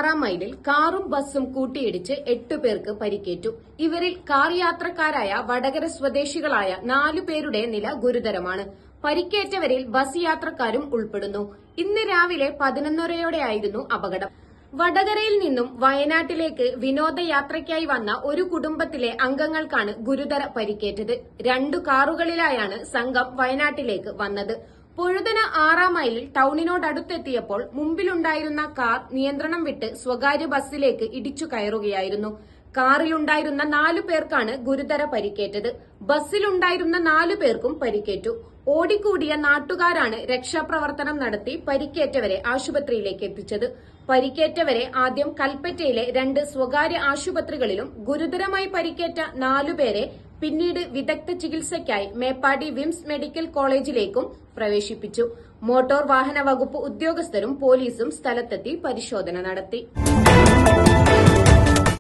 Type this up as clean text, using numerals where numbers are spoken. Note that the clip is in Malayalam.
6 മൈലിൽ കാറും ബസും കൂട്ടിയിടിച്ച് 8 പേർക്ക് പരിക്കേറ്റു. ഇവരിൽ കാർ യാത്രക്കാരായ വടകര സ്വദേശികളായ 4 പേരുടെ നില ഗുരുതരമാണ്. പരിക്കേറ്റവരിൽ ബസ് യാത്രക്കാരും ഉൾപ്പെടുന്നു. ഇന്ന് രാവിലെ 11:30യോടെയായിരുന്നു അപകടം. വടകരയിൽ നിന്നും വയനാട്ടിലേക്ക് വിനോദയാത്രയ്ക്കായി വന്ന ഒരു കുടുംബത്തിലെ അംഗങ്ങൾക്കാണ് ഗുരുതര പരിക്കേറ്റത്. 2 കാറുകളിലായാണ് സംഘം വയനാട്ടിലേക്ക് വന്നത്. പൊഴുതന 6 മൈലിൽ ടൌണിനോടടുത്തെത്തിയപ്പോൾ മുമ്പിലുണ്ടായിരുന്ന കാർ നിയന്ത്രണം വിട്ട് സ്വകാര്യ ബസ്സിലേക്ക് ഇടിച്ചു കയറുകയായിരുന്നു. കാറിലുണ്ടായിരുന്ന 4 പേർക്കാണ് ഗുരുതര പരിക്കേറ്റത്. ബസ്സിലുണ്ടായിരുന്ന 4 പേർക്കും പരിക്കേറ്റു. ഓടിക്കൂടിയ നാട്ടുകാരാണ് രക്ഷാപ്രവർത്തനം നടത്തി പരിക്കേറ്റവരെ ആശുപത്രിയിലേക്ക് എത്തിച്ചത്. പരിക്കേറ്റവരെ ആദ്യം കൽപ്പറ്റയിലെ 2 സ്വകാര്യ ആശുപത്രികളിലും ഗുരുതരമായി പരിക്കേറ്റ 4 പേരെ പിന്നീട് വിദഗ്ധ ചികിത്സയ്ക്കായി മേപ്പാടി വിംസ് മെഡിക്കൽ കോളേജിലേക്കും പ്രവേശിപ്പിച്ചു. മോട്ടോർ വാഹന വകുപ്പ് ഉദ്യോഗസ്ഥരും പോലീസും സ്ഥലത്തെത്തി പരിശോധന നടത്തി.